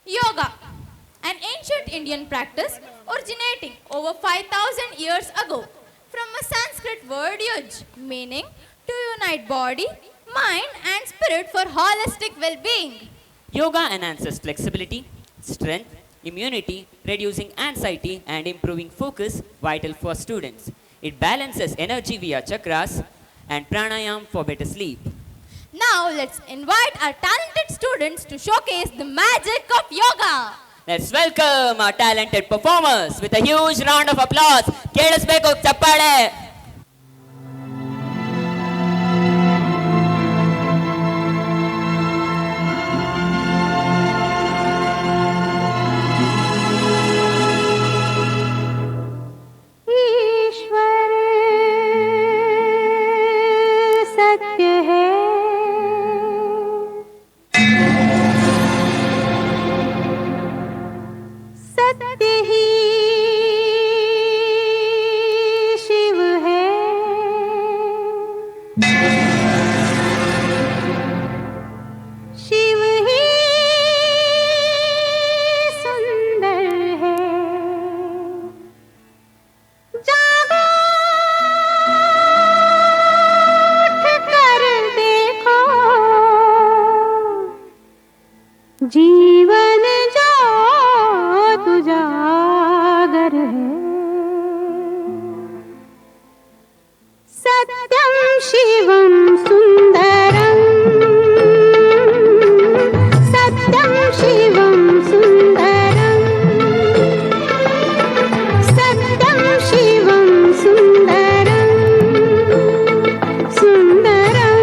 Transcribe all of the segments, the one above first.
Yoga, an ancient Indian practice originating over 5000 years ago from a Sanskrit word yuj, meaning to unite body, mind, and spirit for holistic well being. Yoga enhances flexibility, strength, immunity, reducing anxiety and improving focus, vital for students. It balances energy via chakras and pranayam for better sleep. Now let's invite our talented students to showcase the magic of yoga. Let's welcome our talented performers with a huge round of applause. ಕೇಳಿಸ್ಬೇಕು ಚಪ್ಪಾಳೆ. ईश्वर सत्य है, सत्य ही शिव है, शिव ही सुंदर है। जागो उठ कर देखो, जीवन जो तुजागर है। सत्यम शिवम सुंदरम, सत्यम शिवम सुंदरम, सत्यम शिवम सुंदरम, सुंदरम।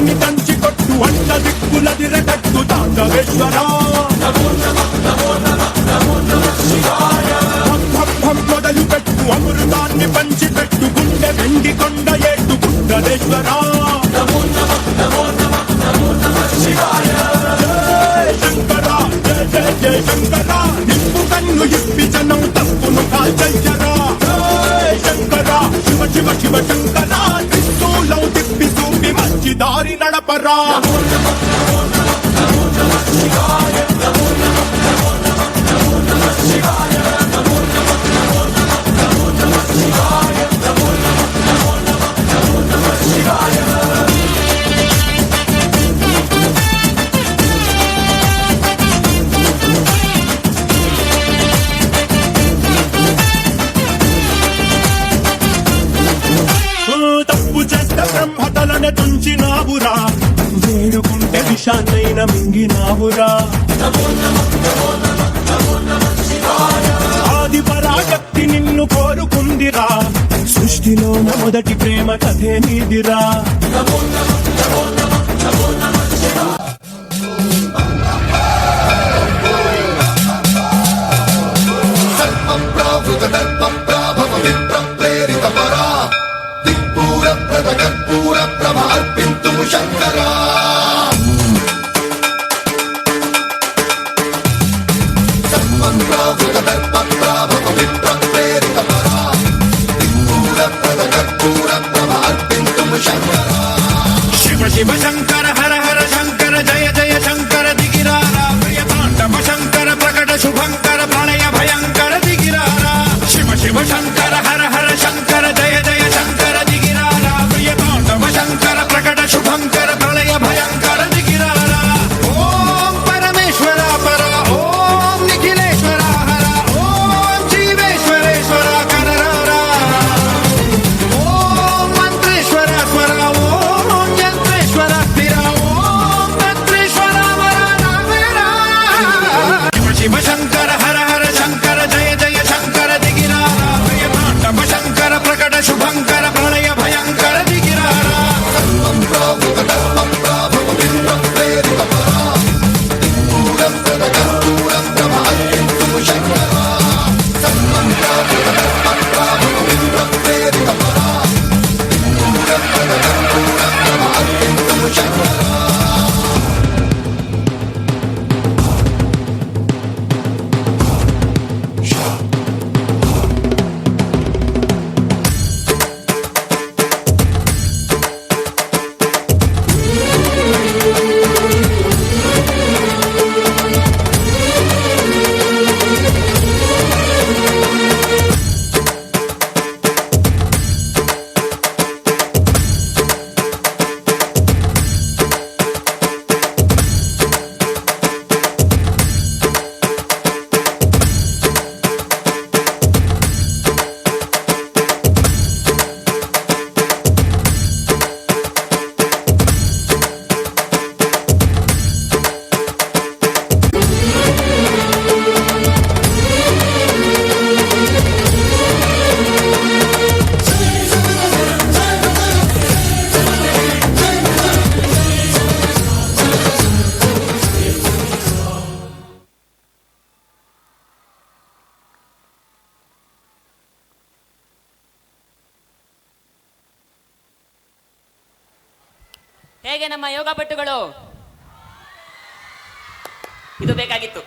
అమృతాన్ని పంచికొట్టు అంట దిక్కులదిరగట్టు తాండవేశ్వర మొదలు పెట్టు అమృతాన్ని పంచిపెట్టు గుండె వెండి కొండ ఏటు గుండలేశ్వర శంకర జయ జయ జయ శంకర నిప్పు కన్ను ఇప్పి జనం తప్పును కాల్చరా శంకర శివ శివ శివ శంకర త్రిశూలం తిప్పి చూపి మంచి దారి నడపరా తప్పు చేస్తే బ్రహ్మతలనే తుంచినావురా వేడుకుంటే విషాన్నైన మింగినావురా ఆది పరాశక్తి నిన్ను కోరుకుందిరా సృష్టిలోన మొదటి ప్రేమ కథే నీదిరా కర్పూర ప్రభ అర్పింతుము శంకరా శివ శివ శంకర హర హర శంకర జయ జయ శంకర దిగిరారా ప్రియ తాండవ శంకర ప్రకట శుభంకర ప్రళయ భయంకర దిగిరారా శివ శివ శంకర హర హర శంకర జయ జయ శంకర దిగిరారా ప్రియ తాండవ శంకర ప్రకట శుభంకర ప్రళయ భయంకర దిగిరారా ఓం పరమేశ్వర పర ఓం నిఖిలేశ్వర హర ఓం జీవేశ్వరేశ్వర కరరారా ఓం మంత్రేశ్వర స్వర ఓం యంత్రేశ్వర స్థిర ఓం తంత్రేశ్వర వరదావేరా శివ శివ శంకర హర హర శంకర జయ జయ శంకర దిగిరారా ప్రియ తాండవ శంకర ప్రకట శుభంకర ప్రళయ భయంకర దిగిరారా ಹೇಗೆ ನಮ್ಮ ಯೋಗ ಪಟುಗಳು ಇದು ಬೇಕಾಗಿತ್ತು.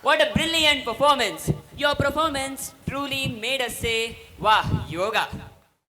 What a brilliant performance. Your performance truly made us say, wow, yoga.